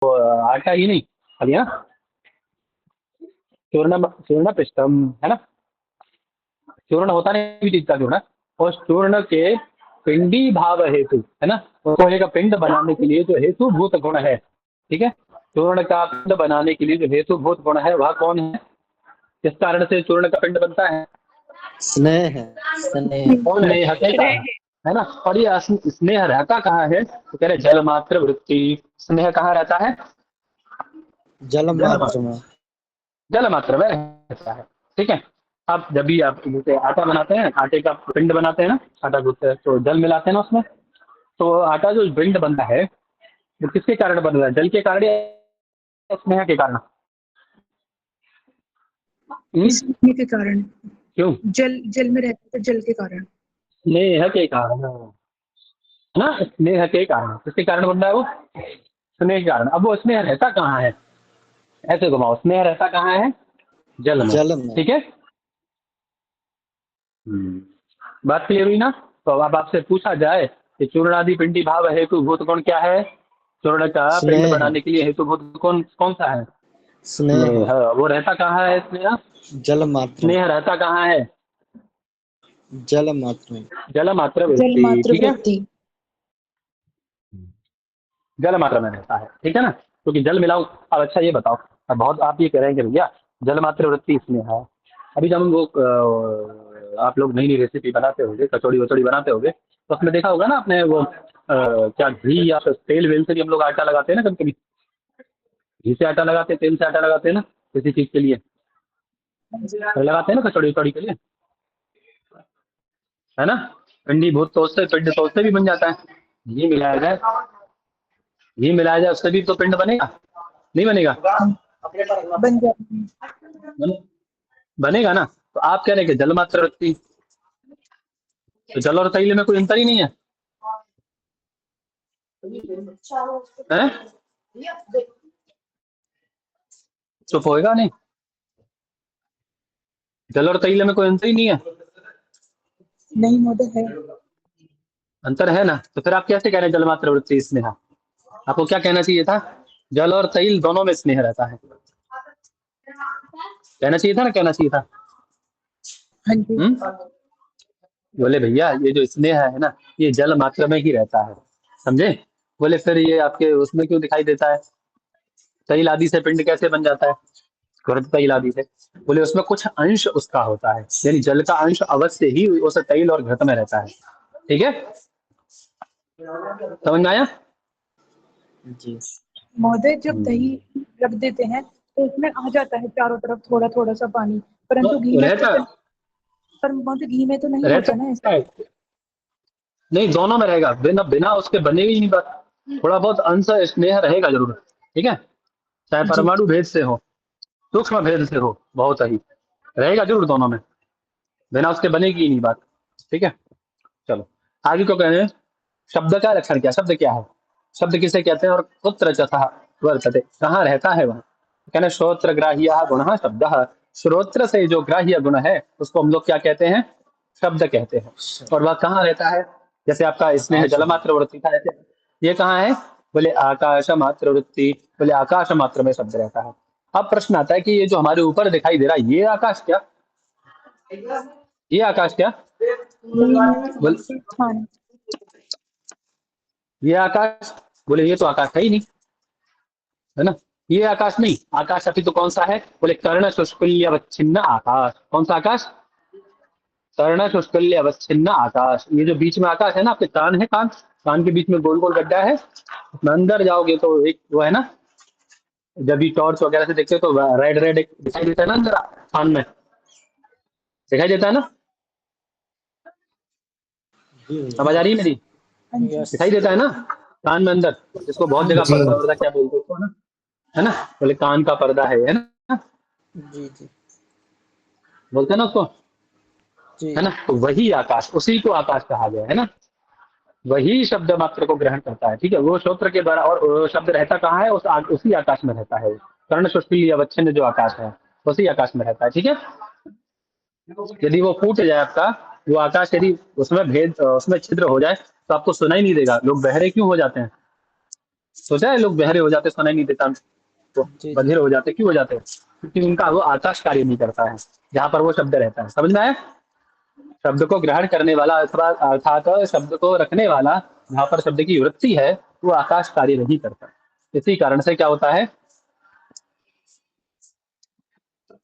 आटा ही नहीं, अब यहाँ चूर्ण चूर्ण पिष्टम है ना, चूर्ण होता नहीं भी चीज का चूर्ण, और चूर्ण के पिंडी भाव हेतु है ना, तो लोहे का पिंड बनाने के लिए जो हेतु भूत गुण है, ठीक है, चूर्ण का पिंड बनाने के लिए जो हेतु भूत गुण है वह कौन है, किस कारण से चूर्ण का पिंड बनता है? स्नेह। स्नेह। कौन है? स्नेह के कारण, है ना। और ये स्नेह रहता कहाँ है, तो कह रहे जल मात्र वृत्ति, स्नेह कहाँ रहता है? जल जल मात्र में। जल मात्र में रहता है, ठीक है। अब जब भी आप जैसे आटा बनाते हैं, आटे का पिंड बनाते हैं ना, आटा गूंथते हैं तो जल मिलाते हैं ना उसमें, तो आटा जो पिंड बनता है वो किसके कारण बन रहा है, जल के कारण या स्नेह के कारण? स्नेह के कारण। क्यों? जल जल में रहता है, जल के कारण। स्नेह के कारण है ना, स्नेह के कारण, किसके कारण बन रहा है वो? स्नेह के कारण। अब वो स्नेह रहता कहाँ है, ऐसे घुमाओ, स्नेह रहता कहाँ है? जल में, जल में। ठीक है। बात क्लियर हुई ना? तो अब आपसे पूछा जाए कि चूर्णादि पिंडी भाव हेतु भूत गुण क्या है, चूर्ण का पिंड स्नेह। बनाने के लिए हेतु भूत कौन कौन सा है? स्नेह। स्नेह। वो रहता कहाँ है स्नेह? जल मात्र में। स्नेह रहता कहाँ है? जल मात्र में। जल मात्र जल वृत्ति, मात्र ठीक है, वृत्ति। जल मात्रा में रहता है, ठीक है ना, क्योंकि जल मिलाओ। अब अच्छा ये बताओ, अब बहुत आप ये कह रहे हैं कि भैया जल मात्र वृत्ति इसमें है, अभी जब हम वो आप लोग नई नई रेसिपी बनाते होंगे, कचौड़ी वचौड़ी बनाते होंगे, तो उसमें देखा होगा ना आपने वो क्या घी या फिर तेल वेल से भी हम लोग आटा लगाते हैं ना, कभी कभी घी से आटा लगाते हैं, तेल से आटा लगाते हैं ना, किसी चीज के लिए तो लगाते हैं ना, कचौड़ी वचौड़ी के लिए, है ना। पिंडी भूत तो उससे, पिंड तो उससे भी बन जाता है। घी मिलाया जाए, घी मिलाया जाए उससे भी तो पिंड बनेगा, नहीं बनेगा? बन जाता है। बन- बनेगा ना। तो आप कह रहे हैं कि जल मात्र वृत्ति, तो जल और तैल में कोई अंतर ही नहीं है, हैं? चुप होएगा नहीं, जल और तैल में कोई अंतर ही नहीं है, नहीं महोदय है। अंतर है ना, तो फिर आप कैसे कह रहे हैं जल मात्र वृत्ति स्नेह? आपको क्या कहना चाहिए था? जल और तैल दोनों में स्नेह रहता है, कहना चाहिए था ना, कहना चाहिए था। हाँ जी। बोले भैया ये जो स्नेह है ना, ये जल मात्र में ही रहता है, समझे? बोले फिर ये आपके उसमें क्यों दिखाई देता है, तैल आदि से पिंड कैसे बन जाता है, घृत तैल आदि से? बोले उसमें कुछ अंश उसका होता है, यानी जल का अंश अवश्य ही उस तैल और घृत में रहता है, ठीक है, समझ में आया? जी। महोदय जब दही हम्म। रख देते हैं तो उसमें आ जाता है चारों तरफ थोड़ा थोड़ा सा पानी, परंतु घी तो में रहता, तो, पर महोदय घी में तो नहीं होता ना ऐसा। रहता है, नहीं दोनों में रहेगा, बिना बिना उसके बने ही नहीं बात, थोड़ा बहुत अंश स्नेह रहेगा जरूर, ठीक है, चाहे जी। परमाणु भेद से हो, सूक्ष्म भेद से हो, बहुत ही रहेगा जरूर दोनों में, बिना उसके बनेगी ही नहीं बात, ठीक है। चलो आगे को कह रहे हैं, शब्द का लक्षण क्या, शब्द क्या है, शब्द किसे कहते हैं, और कुत्र चतः वर्तते, कहाँ रहता है वह? कहना श्रोत्र ग्राह्य गुण शब्द, श्रोत्र से जो ग्राह्य गुण है उसको हम लोग क्या कहते हैं, शब्द कहते हैं, और वह कहाँ रहता है? जैसे आपका स्नेह आकाश जल में। मात्र वृत्ति था, ऐसे ये कहाँ है? बोले आकाश मात्र वृत्ति, बोले आकाश मात्र में शब्द रहता है। अब प्रश्न आता है कि ये जो हमारे ऊपर दिखाई दे रहा है ये आकाश क्या, ये आकाश क्या? नहीं महोदय, बोल, स्थान। ये आकाश, बोले ये तो आकाश है ही नहीं, है ना, ये आकाश नहीं, आकाश अभी तो कौन सा है? बोले कर्ण शुष्कुल्य अवच्छिन्न आकाश, कौन सा आकाश? कर्ण शुष्कुल्य अवच्छिन्न आकाश, ये जो बीच में आकाश है ना, आपके कान है, कान, कान के बीच में गोल गोल गड्ढा है, उसमें अंदर जाओगे तो एक वो है ना, जब भी टॉर्च वगैरह से देखते हो तो रेड रेड एक दिखाई देता है ना अंदर, कान में दिखाई देता है ना, जी आवाज आ रही है मेरी? हाँ जी। यस। दिखाई देता है ना कान में अंदर, जिसको बहुत जगह जी। पर्दा वर्दा क्या बोलते हैं उसको, है ना, बोले कान का पर्दा है ना, जी। जी। बोलते हैं ना उसको, जी। है ना, तो वही आकाश, उसी को आकाश कहा गया है ना, वही शब्द मात्र को ग्रहण करता है, ठीक है, वो श्रोत्र के द्वारा, और वो शब्द रहता कहाँ है, उसी आकाश में रहता है, कर्ण शुष्की अवच्छिन्न जो आकाश है उसी आकाश में रहता है, ठीक है। यदि वो फूट जाए आपका, वो आकाश यदि उसमें भेद, उसमें छिद्र हो जाए तो आपको सुनाई नहीं देगा, लोग बहरे क्यों हो जाते हैं? सोचा है लोग बहरे हो जाते, सुनाई नहीं देता, तो जी बधिर हो जाते, क्यों हो जाते हैं? क्योंकि उनका वो आकाश कार्य नहीं करता है जहाँ पर वो शब्द रहता है। समझ में आया? शब्द को ग्रहण करने वाला अथवा अर्थात शब्द को रखने वाला जहाँ पर शब्द की वृत्ति है वो आकाश कार्य नहीं करता। इसी कारण से क्या होता है,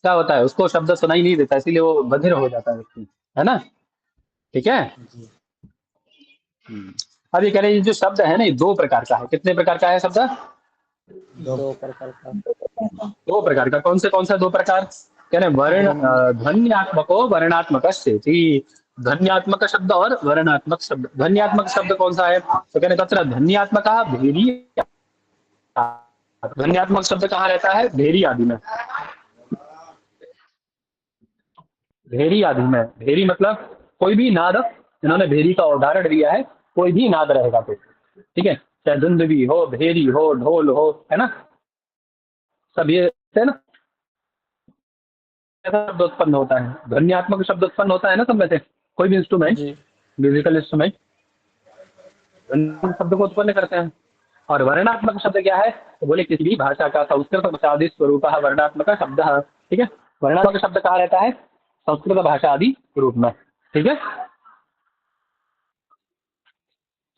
क्या होता है, उसको शब्द सुनाई नहीं देता, इसीलिए वो बधिर हो जाता है व्यक्ति, है ना? ठीक है। जी। अब ये कह रहे हैं ये जो शब्द है ना, ये दो प्रकार का है। कितने प्रकार का है शब्द? दो प्रकार का। दो प्रकार का। कौन सा दो प्रकार? कह रहे हैं ध्वनि। ध्वन्यात्मको वर्णात्मक ध्वन्यात्मक शब्द और वर्णात्मक शब्द। ध्वन्यात्मक शब्द कौन सा है? तो कहने तत्र ध्वन्यात्मक भेरी। ध्वन्यात्मक शब्द कहाँ रहता है? भेरी आदि में। भेरी आदि में। भेरी मतलब कोई भी नाद, इन्होंने भेरी का उदाहरण दिया है, कोई भी नाद रहेगा तो, ठीक है, चाहे धुंधवी हो, भेरी हो, ढोल हो, है ना, सब ये है ना, ऐसा शब्द उत्पन्न होता है, ध्वन्यात्मक शब्द उत्पन्न होता है ना सब में से। कोई भी इंस्ट्रूमेंट, जी म्यूजिकल इंस्ट्रूमेंट ध्वन्यात्मक शब्द को उत्पन्न करते हैं। और वर्णात्मक शब्द क्या है? तो बोले किसी भी भाषा का संस्कृत भाषादि स्वरूप वर्णात्मक शब्द। ठीक है, वर्णात्मक शब्द कहाँ रहता है? संस्कृत भाषा आदि रूप में। ठीक है,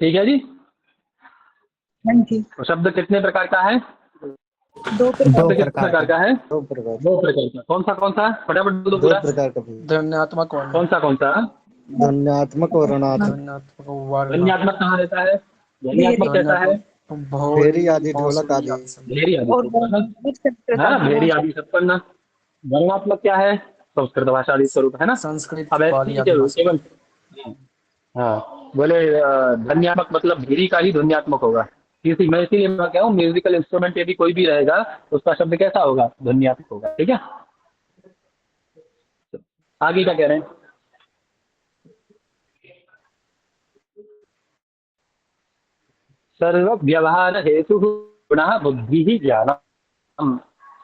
ठीक है जी। हाँ जी। तो शब्द कितने प्रकार का है? दो प्रकार शब्द कितने प्रकार का है? दो प्रकार। दो प्रकार का। कौन सा? फटाफट बोलो दो पूरा। प्रकार का भी। ध्वन्यात्मक वर्ण। कौन सा? ध्वन्यात्मक और ऋणात्मक। ध्वन्यात्मक वर्ण। ध्वन्यात्मक कहाँ रहता है? ध्वन्यात्मक कैसा है? भेरी आदि, ढोलक आदि। भेरी आदि और संपन्न, संस्कृत है ना, भेरी आदि संपन्न। वर्णात्मक क्या है? संस्कृत भाषा आदि स्वरूप, है ना। संस्कृत अब ऐसे पाली ही आदि भाषा। केवल, हाँ, बोले ध्वन्यात्मक मतलब भेरी का ही ध्वन्यात्मक होगा। इसी मैं इसीलिए मैं कह रहा हूँ म्यूजिकल इंस्ट्रूमेंट यदि कोई भी रहेगा तो उसका शब्द कैसा होगा? ध्वन्यात्मक होगा। ठीक है, आगे क्या कह रहे हैं? सर्व व्यवहार हेतु गुण बुद्धि ही ज्ञानम।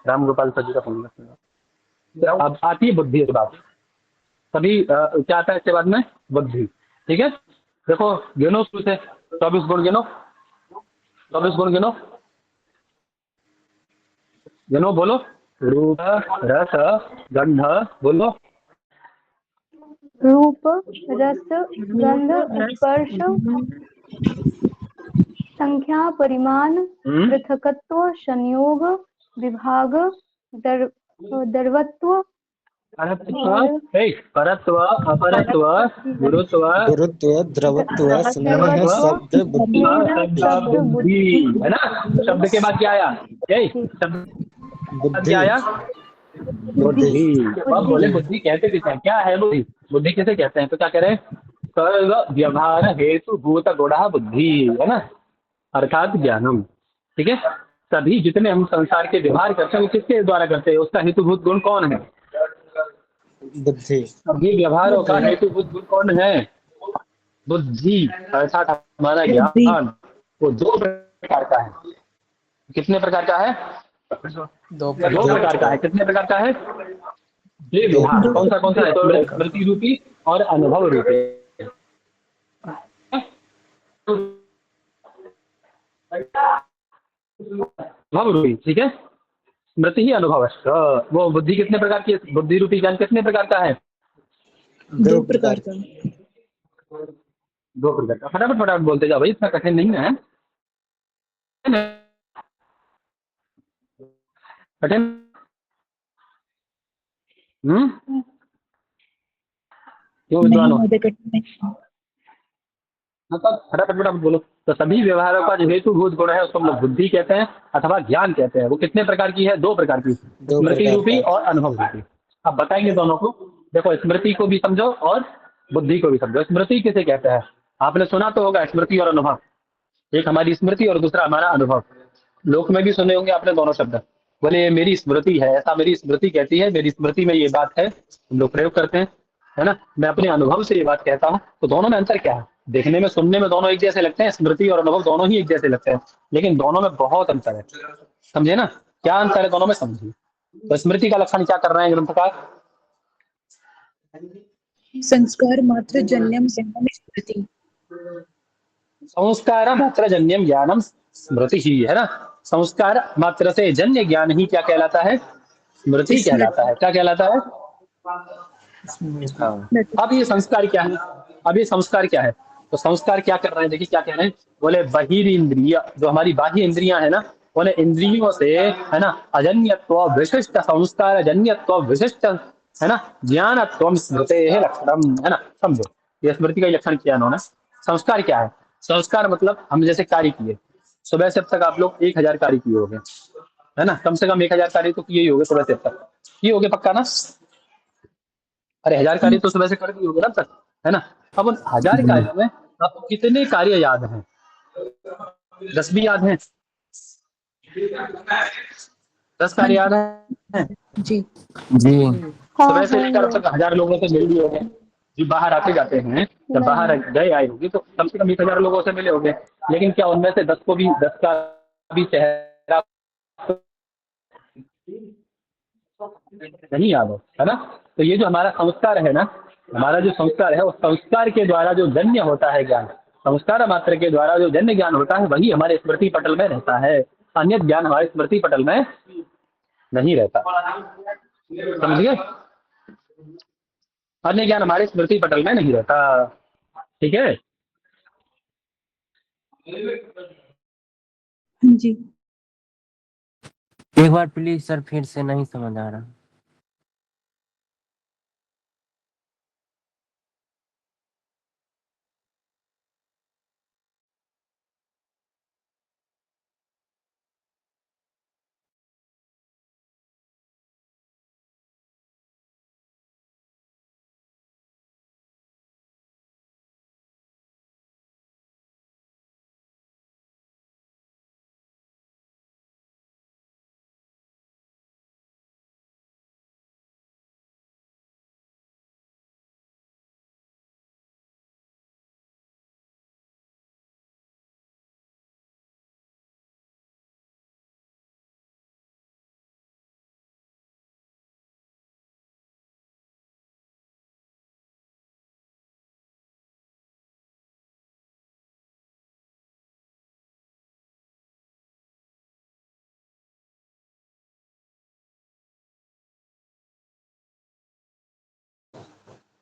राम गोपाल सर जी का फोन है। अब आती है बुद्धि की बात। सभी क्या आता है इसके बाद में? बुद्धि। ठीक है, देखो गिनो शुरू से, 24 गुण गिनो, 24 गुण गिनो, गिनो, बोलो। रूप, रस, गंध, बोलो। रूप रस गंध स्पर्श संख्या परिमाण पृथकत्व संयोग विभाग दर्वत्व परत्व, अपरत्व, गुरुत्व, गुरुत्व, द्रवत्व, स्नेह, सर्वत्व शब्द, बुद्धि। शब्द, बुद्धि, है ना। शब्द के बाद क्या आया? यही शब्द के बाद बुद्धि। क्या आया? बुद्धि। बुद्धि। अब बोले बुद्धि कहते किसे हैं? क्या है बुद्धि? बुद्धि किसे कहते हैं? तो क्या कह रहे हैं? सर्व व्यवहार हेतु भूत गुणा बुद्धि, है ना, अर्थात ज्ञानम। ठीक है, सभी जितने हम संसार के व्यवहार करते हैं वो किसके द्वारा करते हैं? उसका हेतुभूत गुण कौन है? बुद्धि। सभी व्यवहारों का हेतुभूत गुण कौन है? बुद्धि, अर्थात हमारा बुद्धि। ज्ञान। वो दो प्रकार का है। कितने प्रकार का है? दो दो प्रकार का है। कितने प्रकार का है? ये दो व्यवहार दो कौन सा है? तो प्रकार का। स्मृति रूपी और अनुभव रूपी। अनुभव रूपी, ठीक है, स्मृति ही अनुभव है। वो बुद्धि कितने प्रकार की है? बुद्धि रूपी ज्ञान कितने प्रकार का है? दो दो प्रकार। प्रकार का। दो प्रकार का। फटाफट फटाफट बोलते जाओ भाई, इतना कठिन नहीं है। कठिन, क्यों नहीं विद्वान हो? मुझे कठिन नहीं। मतलब फटाफट फटाफट बोलो। तो सभी व्यवहारों का जो हेतुभूत गुण है उसको हम लोग बुद्धि कहते हैं अथवा ज्ञान कहते हैं। वो कितने प्रकार की है? दो प्रकार की, दो स्मृति प्रकार रूपी का। और अनुभव रूपी। अब बताएंगे दोनों को। देखो स्मृति को भी समझो और बुद्धि को भी समझो। स्मृति किसे कहते हैं? आपने सुना तो होगा स्मृति और अनुभव। एक हमारी स्मृति और दूसरा हमारा अनुभव। लोक में भी सुने होंगे आपने दोनों शब्द। बोले ये मेरी स्मृति है, ऐसा मेरी स्मृति कहती है, मेरी स्मृति में ये बात है, हम लोग प्रयोग करते हैं, है ना। मैं अपने अनुभव से ये बात कहता हूँ। तो दोनों में अंतर क्या है? देखने में, सुनने में दोनों एक जैसे लगते हैं, स्मृति और अनुभव दोनों ही एक जैसे लगते हैं, लेकिन दोनों में बहुत अंतर है। समझे ना? क्या अंतर है दोनों में, समझिए। तो स्मृति का लक्षण क्या कर रहे हैं ग्रंथकार? संस्कार मात्र जन्यम ज्ञानम स्मृति। संस्कार मात्र जन्यम ज्ञानम स्मृति ही है ना। संस्कार मात्र से जन्य ज्ञान ही क्या कहलाता है? स्मृति कहलाता है। क्या कहलाता है? स्मृति। हाँ। अब ये संस्कार क्या है? अब ये संस्कार क्या है? तो संस्कार क्या कर रहे हैं, देखिए क्या कह रहे हैं, बोले बहिर इंद्रिय, जो हमारी बाह्य इंद्रियां है ना, बोले इंद्रियों से है ना अजन्यत्व विशिष्ट संस्कार अजन्यत्व विशिष्ट है ना ज्ञानत्व स्मृते है लक्षणम, है ना। समझो ये स्मृति का लक्षण किया इन्होंने। संस्कार क्या है? संस्कार मतलब हम जैसे कार्य किए, सुबह से अब तक आप लोग 1000 कार्य किए होंगे, है ना, कम से कम 1000 कार्य तो किए ही होंगे सुबह से अब तक, किए होंगे पक्का ना? अरे 1000 कार्य तो सुबह से कर दिए होंगे ना अब तक, है ना। अब उन 1000 कार्यों में आपको कितने कार्य याद हैं? 10 भी याद हैं? 10 कार्य याद हैं? जी जी सुबह से लेकर अब तक 1000 लोगों से मिल लिए होंगे जी, बाहर आते जाते हैं, जब बाहर गए आए होंगे तो कम से कम 1000 लोगों से मिले होंगे, लेकिन क्या उनमें से 10 का भी चेहरा नहीं याद हो, है ना। तो ये जो हमारा संस्कार है ना, हमारा जो संस्कार है, उस संस्कार के द्वारा जो जन्य होता है ज्ञान, संस्कार मात्र के द्वारा जो जन्य ज्ञान होता है वही हमारे स्मृति पटल में रहता है। अन्य ज्ञान हमारे स्मृति पटल में नहीं रहता, समझिए। अन्य ज्ञान हमारे स्मृति पटल में नहीं रहता, ठीक है। जी एक बार प्लीज सर, फिर से नहीं समझ आ रहा।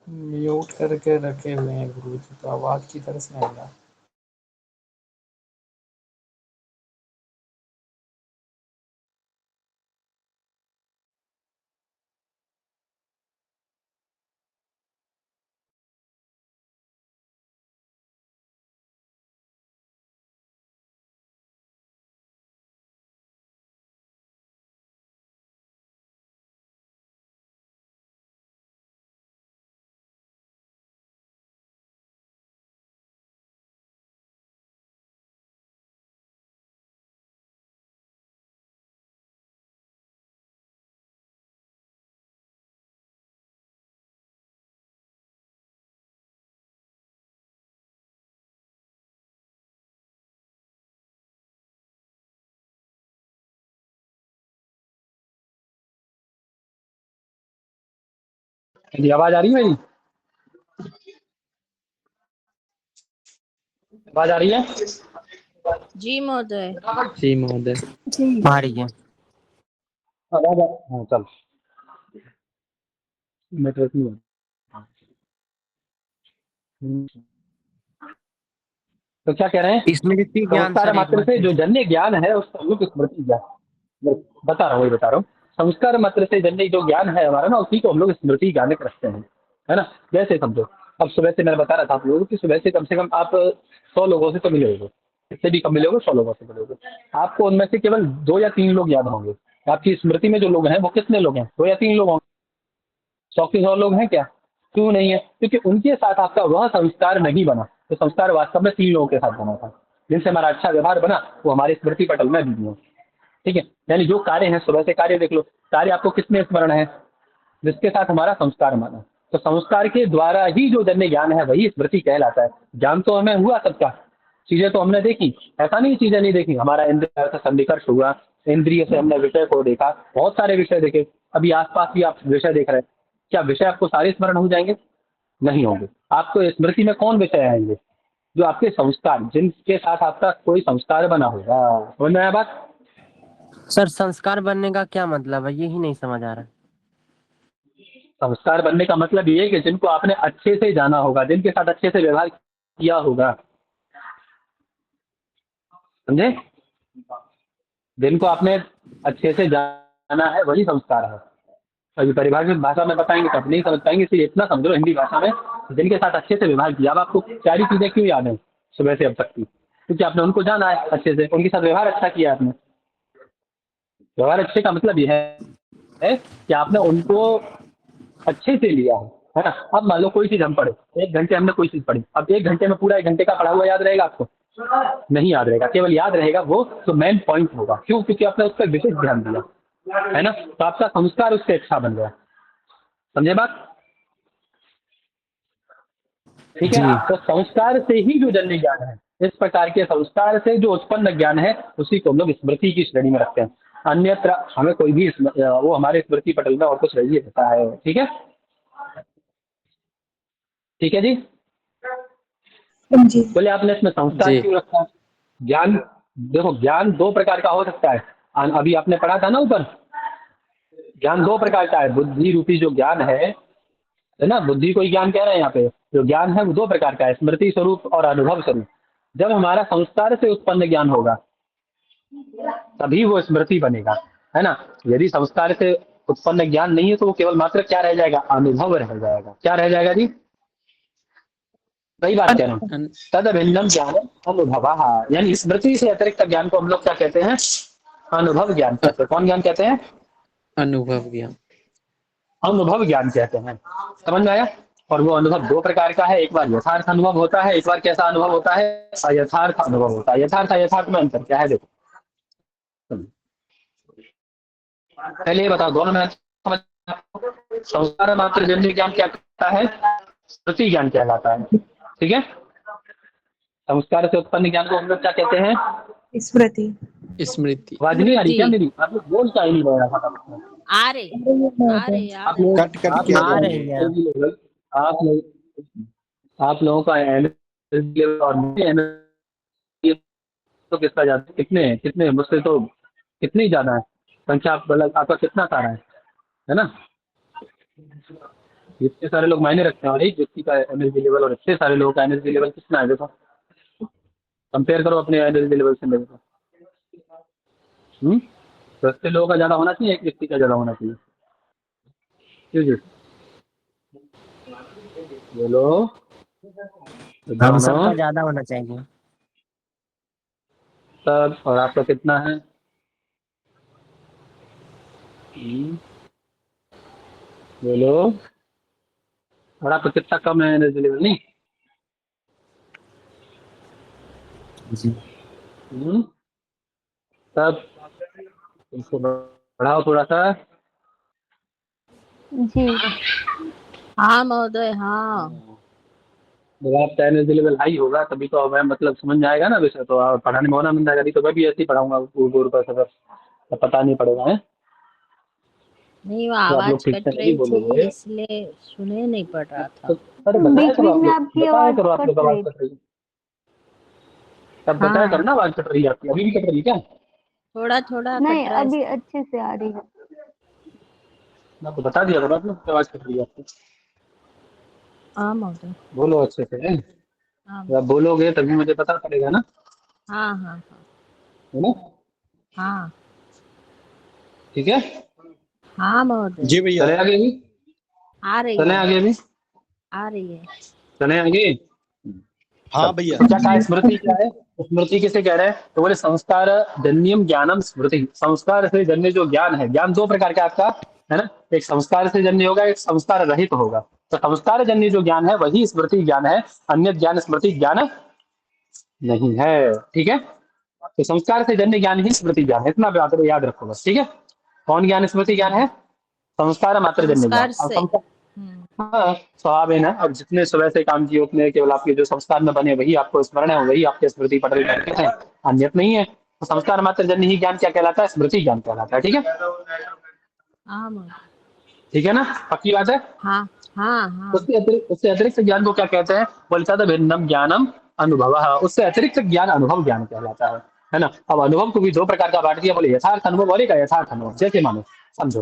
म्यूट करके रखे हुए हैं गुरु जी, तो आवाज की तरह से आ रहा। जी आवाज आ रही है मेरी? आवाज आ रही है? जी महोदय। जी महोदय। आ रही है। आवाज हाँ चल, नेटवर्क नहीं है। तो क्या कह रहे हैं, स्मृति ज्ञान संस्कार सर, एक मात्र बार से फिर जो से। जन्य ज्ञान है उसको हम लोग स्मृति ज्ञान बता रहा हूँ, वही बता रहा हूँ। संस्कार मात्र से जन्य जो ज्ञान है हमारा ना, उसी को हम लोग स्मृति ज्ञान रखते हैं, है ना। जैसे समझो, अब सुबह से मैं बता रहा था आप लोगों को कि सुबह से कम आप 100 लोगों से तो मिले होगे, इससे भी कम मिले होगे, 100 लोगों से मिले होगे। आपको उनमें से केवल 2 या 3 लोग याद होंगे। आपकी स्मृति में जो लोग हैं वो कितने लोग हैं? 2 या 3 लोग होंगे। 100 के 100 लोग हैं क्या? क्यों नहीं है? क्योंकि उनके साथ आपका वह संस्कार नहीं बना। तो संस्कार वास्तव में 3 लोगों के साथ बना था, जिनसे हमारा अच्छा व्यवहार बना, वो हमारे स्मृति पटल में भी है, ठीक है। यानी जो कार्य हैं, सुबह से कार्य देख लो, कार्य आपको किसमें स्मरण है? जिसके साथ हमारा संस्कार बना। तो संस्कार के द्वारा ही जो जन्य ज्ञान है वही स्मृति कहलाता है। ज्ञान तो हमें हुआ सबका, चीजें तो हमने देखी, ऐसा नहीं चीजें नहीं देखी। हमारा इंद्रिय से सन्निकर्ष हुआ, इंद्रिय से हमने विषय को देखा, बहुत सारे विषय देखे। अभी आसपास भी आप विषय देख रहे हैं, क्या विषय आपको सारे स्मरण हो जाएंगे? नहीं होंगे। आपको स्मृति में कौन विषय आएंगे? जो आपके संस्कार, जिनके साथ आपका कोई संस्कार बना होगा। समझ में आया बात? सर संस्कार बनने का क्या मतलब है, यही नहीं समझ आ रहा। संस्कार बनने का मतलब ये है कि जिनको आपने अच्छे से जाना होगा, जिनके साथ अच्छे से व्यवहार किया होगा, समझे? जिनको आपने अच्छे से जाना है वही संस्कार है। अभी परिभाषित भाषा में बताएंगे तब नहीं समझ पाएंगे, इसलिए इतना समझो हिंदी भाषा में, जिनके साथ अच्छे से व्यवहार किया। अब आपको सारी चीजें क्यों याद है सुबह से अब तक की? क्योंकि आपने उनको जाना है अच्छे से, उनके साथ व्यवहार अच्छा किया आपने। व्यवहार अच्छे का मतलब यह है कि आपने उनको अच्छे से लिया है ना? अब मान लो कोई चीज हम पढ़े, 1 घंटे हमने कोई चीज पढ़ी, अब 1 घंटे में पूरा 1 घंटे का पढ़ा हुआ याद रहेगा आपको? नहीं याद रहेगा। केवल याद रहेगा वो जो मेन पॉइंट होगा। क्यों? क्योंकि आपने उस पर विशेष ध्यान दिया है ना, तो आपका संस्कार उससे अच्छा बन गया। समझे बात? ठीक है। जी तो संस्कार से ही जो जन्य ज्ञान है, इस प्रकार के संस्कार से जो उत्पन्न ज्ञान है, उसी को हम लोग स्मृति की श्रेणी में रखते हैं। अन्यत्र हमें कोई भी वो हमारे स्मृति पटल में और कुछ रही रहता है। ठीक है, ठीक है जी। समझी। बोले आपने इसमें संस्कार जी क्यों रखा? ज्ञान, देखो ज्ञान 2 प्रकार का हो सकता है। अभी आपने पढ़ा था ना ऊपर, ज्ञान 2 प्रकार का है। बुद्धि रूपी जो ज्ञान है ना, बुद्धि को ही ज्ञान कह रहे हैं यहाँ पे। जो ज्ञान है वो 2 प्रकार का है, स्मृति स्वरूप और अनुभव स्वरूप। जब हमारा संस्कार से उत्पन्न ज्ञान होगा तभी वो स्मृति बनेगा, है ना। यदि संस्कार से उत्पन्न ज्ञान नहीं है तो वो केवल मात्र क्या रह जाएगा? अनुभव रह जाएगा। क्या रह जाएगा जी? सही बात कह रहा हूँ। तद भिन्नम ज्ञान अनुभव, यानी स्मृति से अतिरिक्त ज्ञान को हम लोग क्या कहते हैं? अनुभव ज्ञान कहते हैं। कौन ज्ञान कहते हैं? अनुभव ज्ञान। अनुभव ज्ञान कहते हैं। समझ में आया? और वो अनुभव 2 प्रकार का है। एक बार यथार्थ अनुभव होता है, एक बार कैसा अनुभव होता है? अयथार्थ अनुभव होता है। यथार्थ अयथार्थ में अंतर क्या है? देखो पहले ये बताओ, दोनों में समझ। संस्कार मात्र जन्य ज्ञान क्या कहता है? स्मृति ज्ञान कहलाता है। ठीक है, संस्कार से उत्पन्न ज्ञान को हम लोग क्या कहते हैं? स्मृति। स्मृति। आवाज नहीं आ रही क्या स्मृति। मेरी? आप लोग बोल क्या ही नहीं रहे फटाफट। आ रहे आ रहे आ आप रहे। लोग कट कट आप के आ लोग आ रहा रही है। आप लोग आप लोगों का एनर्जी लेवल और एनर्जी तो किसका ज्यादा? कितने कितने मुझसे तो कितनी ज्यादा है संख्या? आप मतलब आपका कितना सारा है ना? इतने सारे लोग मायने रखते हैं, और एक व्यक्ति का एनर्जी लेवल और इतने सारे लोगों का एनर्जी लेवल कितना है? देखो कंपेयर करो अपने एनर्जी लेवल से मेरे को। तो इतने लोगों का ज्यादा होना चाहिए, एक व्यक्ति का ज्यादा होना चाहिए? क्यों जी? बोलो हम दोनों सबका ज्यादा होना चाहिए। सब। और आपका कितना है? बोलो। और आपका कितना कम है एनर्जी लेवल? नहीं जी तब इसको बढ़ाओ थोड़ा सा। जी हाँ महोदय हाँ। जब आपका एनर्जी लेवल हाई होगा तभी तो मैं मतलब समझ में आएगा ना विषय, तो आप पढ़ाने में होना मिल जाएगा। नहीं तो मैं भी ऐसे ही पढ़ाऊंगा दूर पर सफर, तो पता नहीं पड़ेगा है। नहीं वो तो आप लोग आवाज ठीक कट से नहीं रही थी बोलोगे इसलिए सुने नहीं पड़ रहा तो था। अरे बताया बीच करो बीच आप में लोग, आपकी बताया आवाज करो आप लोग कट आवाज रही कट रही है। तब बताया करो ना आवाज कट रही है आपकी। अभी भी कट रही है क्या? थोड़ा थोड़ा नहीं, कट रहा है। अभी अच्छे से आ रही है। मैं तो बता दिया करो आप लोग की आवाज कट रही है आपकी। हाँ महोदय। बोलो अच्छे से है। हाँ जब बोलोगे तभी मुझे पता पड़ेगा ना, हाँ हाँ हाँ है ना? हाँ ठीक है, हाँ महोदय। जी भैया। चले आगे भी, आ रही चले है आगे भी, आ रही है। चले आगे। हाँ भैया। तो क्या कहा? स्मृति क्या है? स्मृति किसे कह रहे हैं? तो बोले संस्कार जन्यम ज्ञानम स्मृति। संस्कार से जन्य जो ज्ञान है, ज्ञान 2 प्रकार का आपका है ना। एक संस्कार से जन्य होगा, एक संस्कार रहित होगा। तो संस्कार जन्य जो ज्ञान है वही स्मृति ज्ञान है, अन्य ज्ञान स्मृति ज्ञान नहीं है। ठीक है, तो संस्कार से जन्य ज्ञान ही स्मृति ज्ञान है, इतना बात याद रखो बस। ठीक है, कौन ज्ञान स्मृति ज्ञान है? संस्कार मात्र जन्य ज्ञान। संस्कार अब से। संस्कार, हाँ स्वभाव है ना। अब जितने सुबह से काम किए उतने केवल आपके जो संस्कार में बने वही आपको स्मरण है, वही आपके स्मृति पटल में रखे हैं, अन्यत नहीं है। तो संस्कार मात्र जन्य ही ज्ञान क्या कहलाता है? स्मृति ज्ञान कहलाता है। ठीक है, हाँ महोदय। ठीक है ना, पक्की बात है। हाँ हाँ हाँ। उससे अतिरिक्त ज्ञान को क्या कहते हैं? बोलता था भिन्नम ज्ञानम अनुभव, उससे अतिरिक्त ज्ञान अनुभव ज्ञान कहलाता है ना। अब अनुभव को भी दो प्रकार का बांट दिया, बोले यथार्थ अनुभव और एक यथार्थ अनुभव। जैसे मानो, समझो